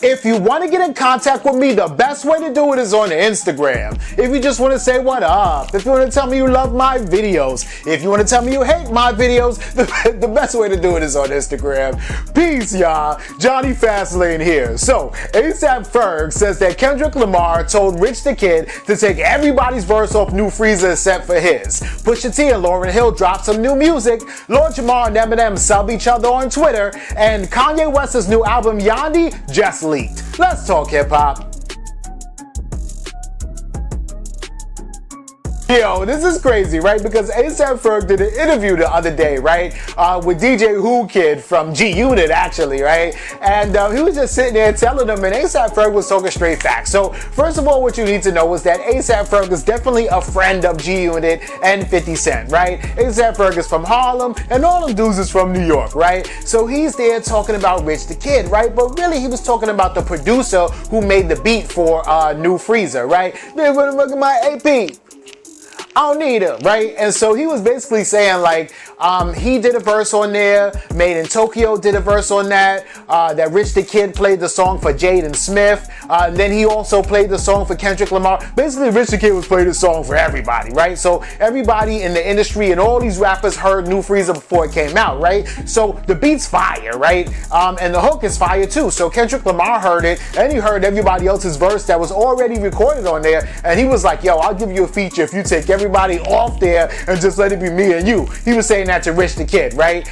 If you want to get in contact with me, the best way to do it is on Instagram. If you just want to say what up, if you want to tell me you love my videos, if you want to tell me you hate my videos, the best way to do it is on Instagram. Peace, y'all. Jonny Fastlane here. So, ASAP Ferg says that Kendrick Lamar told Rich the Kid to take everybody's verse off New Freezer except for his. Pusha T and Lauryn Hill dropped some new music. Lord Jamar and Eminem sub each other on Twitter. And Kanye West's new album, Yhandi, just leaked. Let's talk hip-hop. Yo, this is crazy, right? Because ASAP Ferg did an interview the other day, right? With DJ Who Kid from G-Unit, actually, right? And he was just sitting there telling them, and ASAP Ferg was talking straight facts. So, first of all, what you need to know is that ASAP Ferg is definitely a friend of G-Unit and 50 Cent, right? ASAP Ferg is from Harlem, and all them dudes is from New York, right? So he's there talking about Rich the Kid, right? But really, he was talking about the producer who made the beat for New Freezer, right? Man, look at my AP. I don't need him, right? And so he was basically saying, like, he did a verse on there, Made in Tokyo did a verse on that, that Rich the Kid played the song for Jaden Smith, and then he also played the song for Kendrick Lamar. Basically, Rich the Kid was playing the song for everybody, right? So everybody in the industry and all these rappers heard New Freezer before it came out, right? So the beat's fire, right? And the hook is fire too. So Kendrick Lamar heard it, and he heard everybody else's verse that was already recorded on there, and he was like, yo, I'll give you a feature if you take everybody off there and just let it be me and you. He was saying that to Rich the Kid, right?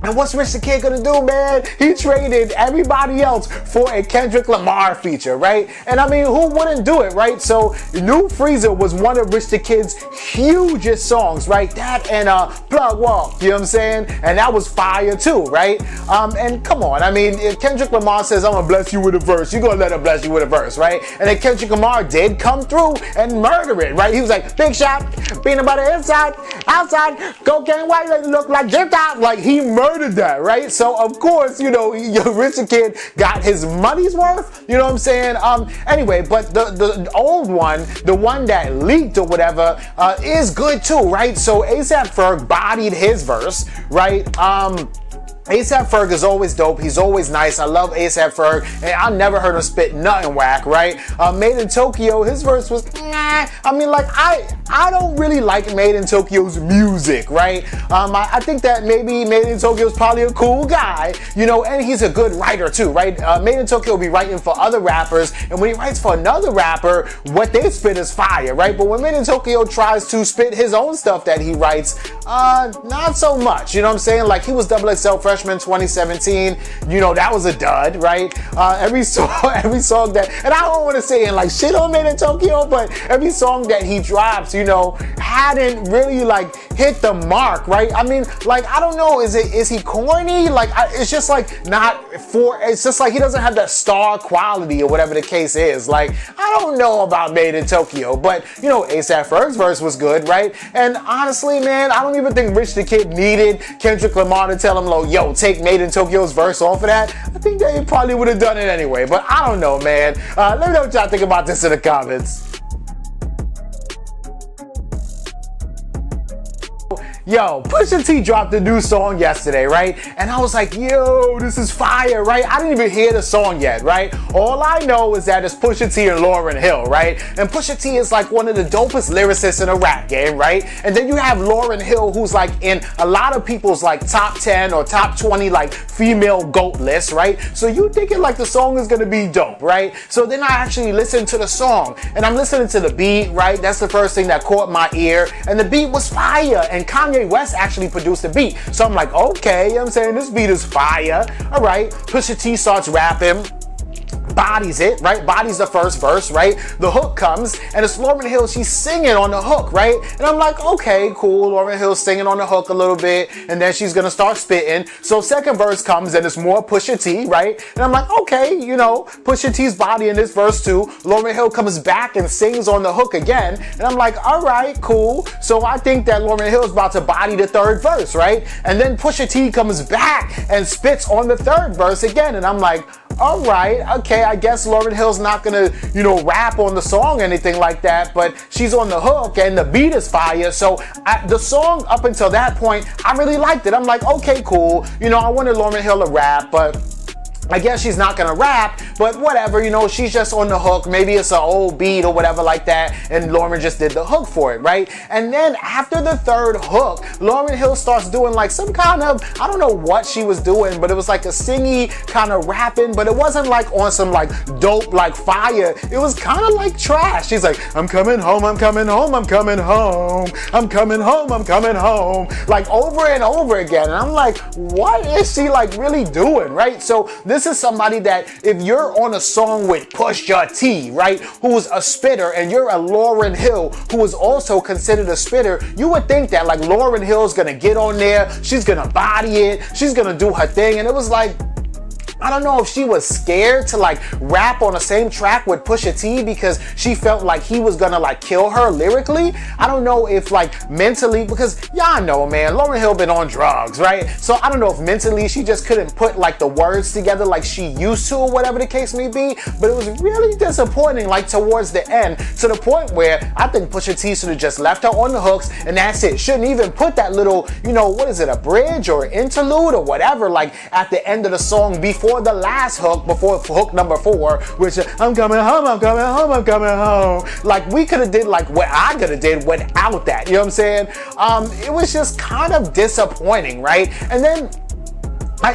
And what's Rich the Kid gonna do, man? He traded everybody else for a Kendrick Lamar feature, right? And I mean, who wouldn't do it, right? So, New Freezer was one of Rich the Kid's hugest songs, right? That and Plug Walk, you know what I'm saying? And that was fire too, right? And come on, I mean, if Kendrick Lamar says, I'm gonna bless you with a verse, you're gonna let him bless you with a verse, right? And then Kendrick Lamar did come through and murder it, right? He was like, big shot, peanut butter inside, outside, cocaine white, look like drip out, like he murdered that, right? So of course, you know, Rich the Kid got his money's worth, you know what I'm saying? Anyway, but the old one, the one that leaked or whatever, is good too, right? So ASAP Ferg bodied his verse, right? ASAP Ferg is always dope. He's always nice. I love ASAP Ferg, and I never heard him spit nothing whack, right? Made in Tokyo, his verse was, nah. I mean, like, I don't really like Made in Tokyo's music, right? I think that maybe Made in Tokyo is probably a cool guy, you know, and he's a good writer too, right? Made in Tokyo will be writing for other rappers, and when he writes for another rapper, what they spit is fire, right? But when Made in Tokyo tries to spit his own stuff that he writes, not so much, you know what I'm saying? Like, he was XXL Freshman 2017, you know, that was a dud, right? Every song that, and I don't want to say like shit on Made in Tokyo, but every song that he drops, you know, hadn't really like hit the mark, right? I mean, like, I don't know, is he corny? Like, it's just like it's just like he doesn't have that star quality or whatever the case is. Like, I don't know about Made in Tokyo, but you know, ASAP Ferg's verse was good, right? And honestly, man, I don't even think Rich the Kid needed Kendrick Lamar to tell him, like, yo, take Made in Tokyo's verse off of that. I think they probably would have done it anyway, but I don't know, man. Let me know what y'all think about this in the comments. Yo, Pusha T dropped a new song yesterday, right? And I was like, yo, this is fire, right? I didn't even hear the song yet, right? All I know is that it's Pusha T and Lauryn Hill, right? And Pusha T is like one of the dopest lyricists in a rap game, right? And then you have Lauryn Hill, who's like in a lot of people's like top 10 or top 20 like female GOAT lists, right? So you thinking like the song is gonna be dope, right? So then I actually listened to the song, and I'm listening to the beat, right? That's the first thing that caught my ear, and the beat was fire, and Kanye West actually produced the beat. So I'm like, okay, you know what I'm saying? This beat is fire. All right. Pusha T starts rapping. bodies it, right? Bodies the first verse, right? The hook comes, and it's Lauryn Hill, she's singing on the hook, right? And I'm like, okay, cool, Lauryn Hill singing on the hook a little bit, and then she's gonna start spitting. So second verse comes, and it's more Pusha T, right? And I'm like, okay, you know, Pusha T's body in this verse too. Lauryn Hill comes back and sings on the hook again, and I'm like, all right, cool. So I think that Lauryn Hill's about to body the third verse, right? And then Pusha T comes back and spits on the third verse again, and I'm like, all right, okay, I guess Lauryn Hill's not gonna, you know, rap on the song or anything like that, but she's on the hook and the beat is fire. So the song up until that point, I really liked it. I'm like, okay, cool. You know, I wanted Lauryn Hill to rap, but I guess she's not gonna rap, but whatever, you know, she's just on the hook. Maybe it's an old beat or whatever like that, and Lauryn just did the hook for it, right? And then after the third hook, Lauryn Hill starts doing like some kind of, I don't know what she was doing, but it was like a singy kind of rapping, but it wasn't like on some like dope, like fire. It was kind of like trash. She's like, I'm coming home, I'm coming home, I'm coming home, I'm coming home, I'm coming home, like over and over again. And I'm like, what is she like really doing, right? So this is somebody that if you're on a song with Pusha T, right, who's a spitter, and you're a Lauryn Hill who is also considered a spitter, you would think that like Lauryn Hill's gonna get on there, she's gonna body it, she's gonna do her thing. And it was like, I don't know if she was scared to like rap on the same track with Pusha T because she felt like he was gonna like kill her lyrically. I don't know if like mentally, because y'all know, man, Lauryn Hill been on drugs, right? So I don't know if mentally she just couldn't put like the words together like she used to or whatever the case may be, but it was really disappointing like towards the end, to the point where I think Pusha T should have just left her on the hooks and that's it. Shouldn't even put that little, you know, what is it, a bridge or interlude or whatever, like at the end of the song before the last hook, before hook number 4, which I'm coming home, I'm coming home, I'm coming home. Like we could have did like what I could have did without that, you know what I'm saying? It was just kind of disappointing, right? And then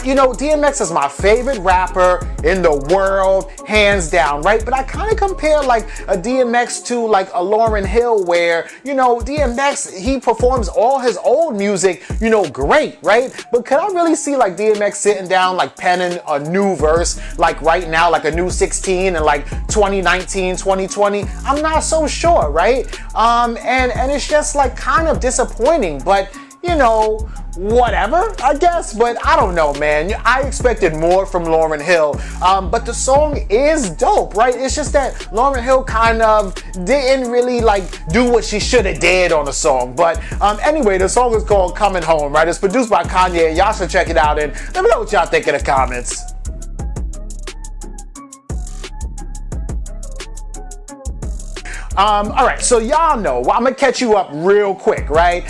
you know, DMX is my favorite rapper in the world, hands down, right? But I kind of compare like a DMX to like a Lauryn Hill where, you know, DMX, he performs all his old music, you know, great, right? But could I really see like DMX sitting down, like penning a new verse, like right now, like a new 16 in like 2019, 2020? I'm not so sure, right? And it's just like kind of disappointing, but you know, whatever, I guess, but I don't know, man. I expected more from Lauryn Hill, but the song is dope, right? It's just that Lauryn Hill kind of didn't really like do what she should have did on the song. But anyway, the song is called Coming Home, right? It's produced by Kanye, and y'all should check it out, and let me know what y'all think in the comments. All right, so y'all know, I'm gonna catch you up real quick, right?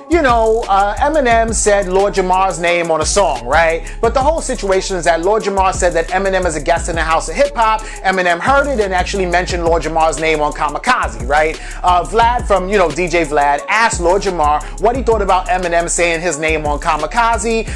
You know, Eminem said Lord Jamar's name on a song, right? But the whole situation is that Lord Jamar said that Eminem is a guest in the House of Hip Hop. Eminem heard it and actually mentioned Lord Jamar's name on Kamikaze, right? Vlad from, you know, DJ Vlad asked Lord Jamar what he thought about Eminem saying his name on Kamikaze,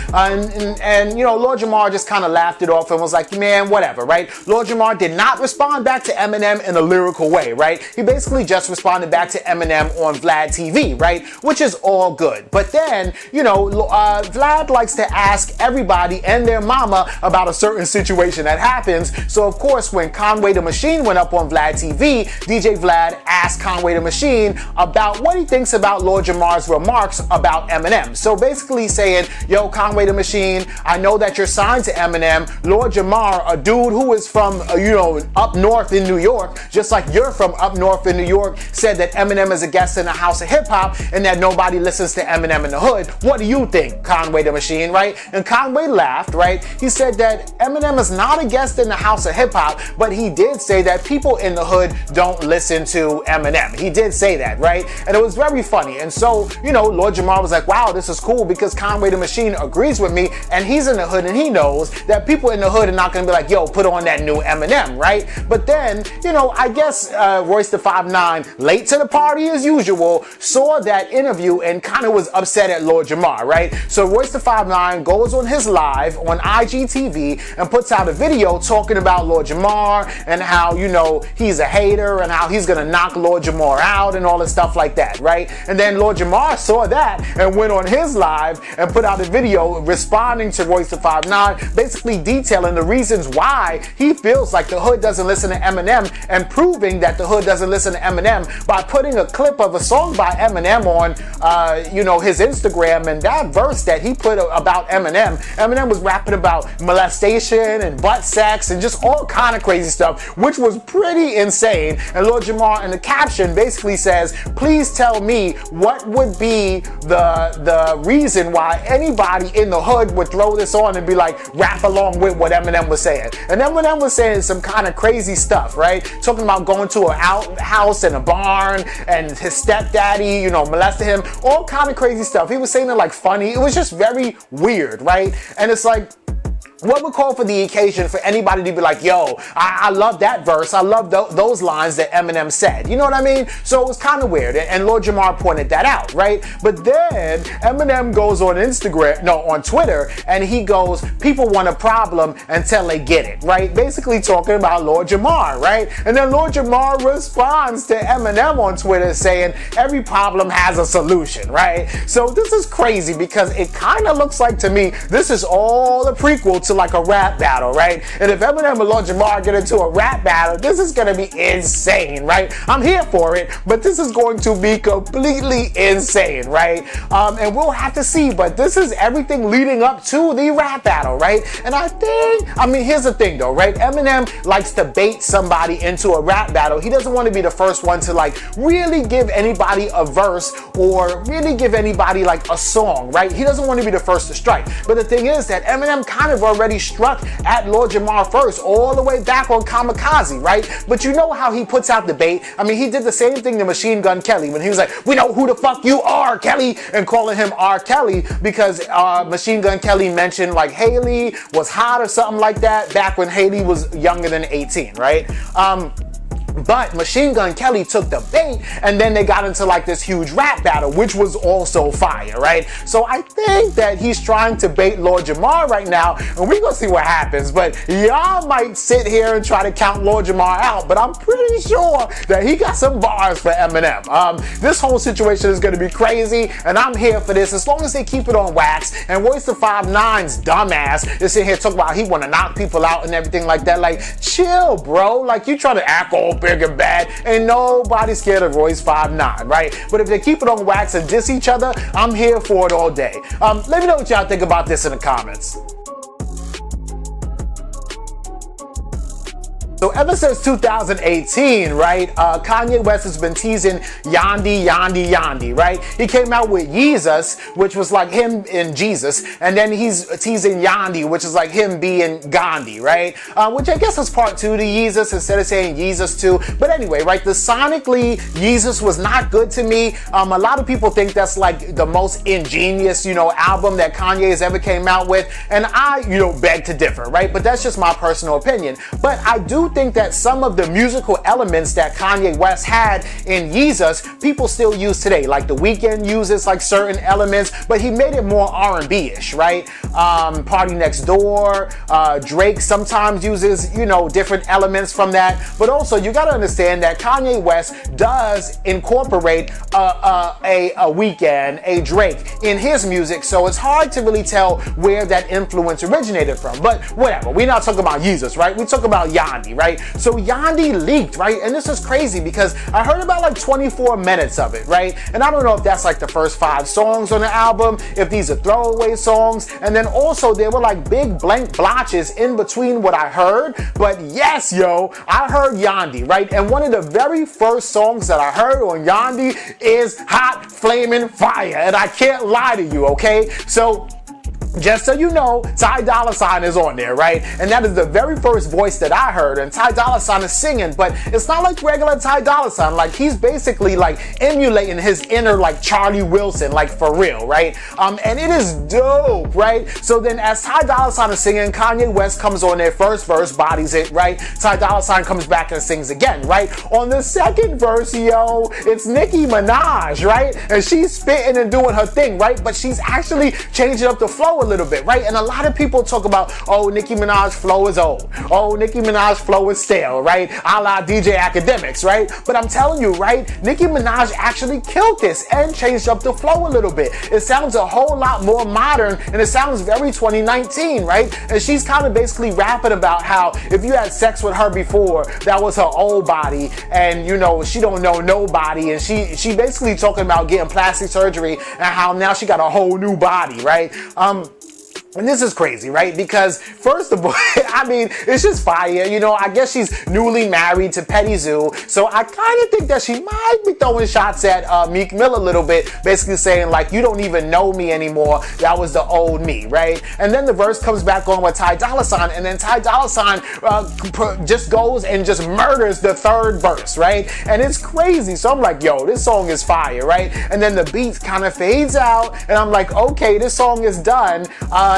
and you know, Lord Jamar just kind of laughed it off and was like, man, whatever, right? Lord Jamar did not respond back to Eminem in a lyrical way, right? He basically just responded back to Eminem on Vlad TV, right? Which is all good. But then, you know, Vlad likes to ask everybody and their mama about a certain situation that happens. So of course, when Conway the Machine went up on Vlad TV, DJ Vlad asked Conway the Machine about what he thinks about Lord Jamar's remarks about Eminem. So basically saying, yo, Conway the Machine, I know that you're signed to Eminem. Lord Jamar, a dude who is from, you know, up north in New York, just like you're from up north in New York, said that Eminem is a guest in the House of Hip Hop and that nobody listens to Eminem in the hood. What do you think, Conway the Machine, right? And Conway laughed, right? He said that Eminem is not a guest in the House of Hip Hop, but he did say that people in the hood don't listen to Eminem. He did say that, right? And it was very funny. And so, you know, Lord Jamar was like, wow, this is cool because Conway the Machine agrees with me and he's in the hood and he knows that people in the hood are not going to be like, yo, put on that new Eminem, right? But then, you know, I guess Royce the 5'9", late to the party as usual, saw that interview and kind of was upset at Lord Jamar, right? So Royce the 5'9" goes on his live on IGTV and puts out a video talking about Lord Jamar and how, you know, he's a hater and how he's gonna knock Lord Jamar out and all this stuff like that, right? And then Lord Jamar saw that and went on his live and put out a video responding to Royce the 5'9", basically detailing the reasons why he feels like the hood doesn't listen to Eminem and proving that the hood doesn't listen to Eminem by putting a clip of a song by Eminem on, you know, his Instagram, and that verse that he put about Eminem was rapping about molestation and butt sex and just all kind of crazy stuff, which was pretty insane. And Lord Jamar in the caption basically says, please tell me what would be the reason why anybody in the hood would throw this on and be like, rap along with what Eminem was saying. And Eminem was saying some kind of crazy stuff, right? Talking about going to an outhouse and a barn and his stepdaddy, you know, molested him, all kind of crazy stuff. He was saying it like funny. It was just very weird, right? And it's like, what would call for the occasion for anybody to be like, yo, I love that verse. I love those lines that Eminem said. You know what I mean? So it was kind of weird. And Lord Jamar pointed that out, right? But then Eminem goes on on Twitter, and he goes, people want a problem until they get it, right? Basically talking about Lord Jamar, right? And then Lord Jamar responds to Eminem on Twitter saying, every problem has a solution, right? So this is crazy because it kind of looks like to me, this is all a prequel to like a rap battle, right? And if Eminem and Lord Jamar get into a rap battle, this is gonna be insane, right? I'm here for it, but this is going to be completely insane, right? And we'll have to see, but this is everything leading up to the rap battle, right? And I mean, here's the thing though, right? Eminem likes to bait somebody into a rap battle. He doesn't want to be the first one to like really give anybody a verse or really give anybody like a song, right? He doesn't want to be the first to strike. But the thing is that Eminem kind of already struck at Lord Jamar first, all the way back on Kamikaze, right? But you know how he puts out the bait. I mean, he did the same thing to Machine Gun Kelly when he was like, we know who the fuck you are, Kelly, and calling him R. Kelly because Machine Gun Kelly mentioned like Haley was hot or something like that back when Haley was younger than 18, right? But Machine Gun Kelly took the bait, and then they got into like this huge rap battle, which was also fire, right? So I think that he's trying to bait Lord Jamar right now, and we're gonna see what happens. But y'all might sit here and try to count Lord Jamar out, but I'm pretty sure that he got some bars for Eminem. This whole situation is gonna be crazy, and I'm here for this as long as they keep it on wax. And Royce the 5'9's dumbass is sitting here talking about he wanna knock people out and everything like that. Like, chill, bro. Like, you trying to act all big and bad. Ain't nobody scared of Royce 5'9, right? But if they keep it on wax and diss each other, I'm here for it all day. Let me know what y'all think about this in the comments. So ever since 2018, right, Kanye West has been teasing Yhandi, right? He came out with Yeezus, which was like him and Jesus, and then he's teasing Yhandi, which is like him being Gandhi, right? Which I guess is part 2 to Yeezus instead of saying Yeezus 2. But anyway, right, the sonically Yeezus was not good to me. A lot of people think that's like the most ingenious, album that Kanye has ever came out with, and I, beg to differ, right? But that's just my personal opinion. But I do think that some of the musical elements that Kanye West had in Yeezus, people still use today. Like The Weeknd uses like certain elements, but he made it more R&B-ish, right? Party Next Door, Drake sometimes uses, different elements from that. But also, you gotta understand that Kanye West does incorporate a Weeknd, a Drake in his music, so it's hard to really tell where that influence originated from. But whatever, we're not talking about Yeezus, right? We talk about Yhandi, right? So Yhandi leaked, right? And this is crazy because I heard about like 24 minutes of it, right? And I don't know if that's like the first 5 songs on the album, if these are throwaway songs. And then also there were like big blank blotches in between what I heard. But yes, yo, I heard Yhandi, right? And one of the very first songs that I heard on Yhandi is Hot Flamin' Fire. And I can't lie to you, okay? So just so you know, Ty Dolla $ign is on there, right? And that is the very first voice that I heard, and Ty Dolla $ign is singing, but it's not like regular Ty Dolla $ign. Like, he's basically like emulating his inner like Charlie Wilson, like for real, right? And it is dope, right? So then as Ty Dolla $ign is singing, Kanye West comes on there, first verse, bodies it, right? Ty Dolla $ign comes back and sings again, right? On the second verse, yo, it's Nicki Minaj, right? And she's spitting and doing her thing, right? But she's actually changing up the flow a little bit, right? And a lot of people talk about, oh, Nicki Minaj flow is old. Oh, Nicki Minaj flow is stale, right? A la DJ Academics, right? But I'm telling you, right? Nicki Minaj actually killed this and changed up the flow a little bit. It sounds a whole lot more modern and it sounds very 2019, right? And she's kind of basically rapping about how if you had sex with her before, that was her old body and, she don't know nobody, and she basically talking about getting plastic surgery and how now she got a whole new body, right? And this is crazy, right? Because first of all, I mean, it's just fire. I guess she's newly married to Petty Zoo. So I kind of think that she might be throwing shots at Meek Mill a little bit, basically saying like, you don't even know me anymore. That was the old me, right? And then the verse comes back on with Ty Dolla $ign, and then Ty Dolla $ign just goes and just murders the third verse, right? And it's crazy. So I'm like, yo, this song is fire, right? And then the beat kind of fades out, and I'm like, okay, this song is done.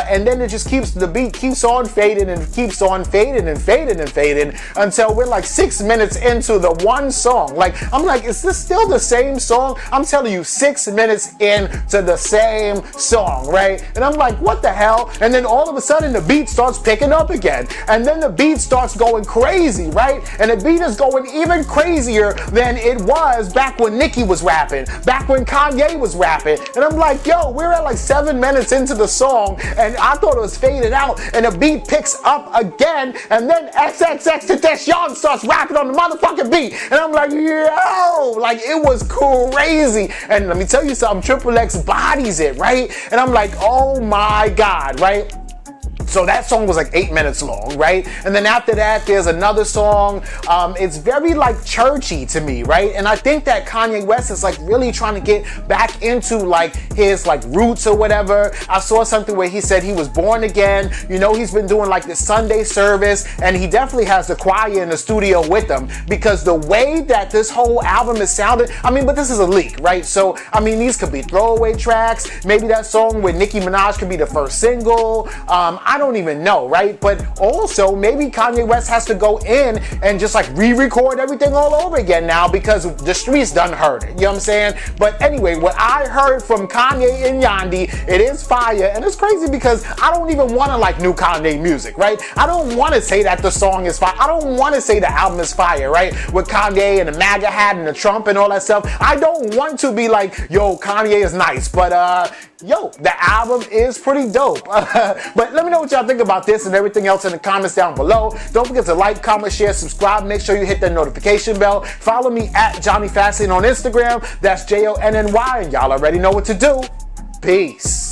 and then it just keeps, the beat keeps on fading and keeps on fading and fading and fading until we're like 6 minutes into the one song. Like, I'm like, is this still the same song? I'm telling you, 6 minutes into the same song, right? And I'm like, what the hell? And then all of a sudden the beat starts picking up again. And then the beat starts going crazy, right? And the beat is going even crazier than it was back when Nicki was rapping, back when Kanye was rapping. And I'm like, yo, we're at like 7 minutes into the song and I thought it was faded out, and the beat picks up again, and then XXXTentacion starts rapping on the motherfucking beat. And I'm like, yo, like, it was crazy. And let me tell you something, Triple X bodies it, right? And I'm like, oh my God, right? So that song was like 8 minutes long, right? And then after that, there's another song. It's very like churchy to me, right? And I think that Kanye West is like really trying to get back into like his like roots or whatever. I saw something where he said he was born again. You know, he's been doing like the Sunday service, and he definitely has the choir in the studio with him, because the way that this whole album is sounding, I mean, but this is a leak, right? So, I mean, these could be throwaway tracks. Maybe that song with Nicki Minaj could be the first single. I don't even know, right? But also maybe Kanye West has to go in and just like re-record everything all over again now, because the streets done heard it, you know what I'm saying? But anyway, what I heard from Kanye and Yhandi, it is fire. And it's crazy because I don't even want to like new Kanye music, right? I don't want to say that the song is fire. I don't want to say the album is fire, right? With Kanye and the MAGA hat and the Trump and all that stuff. I don't want to be like, yo, Kanye is nice, but yo, the album is pretty dope. But let me know what y'all think about this and everything else in the comments down below. Don't forget to like, comment, share, subscribe. Make sure you hit that notification bell. Follow me at Jonny Fastlane on Instagram. That's Jonny. And y'all already know what to do. Peace.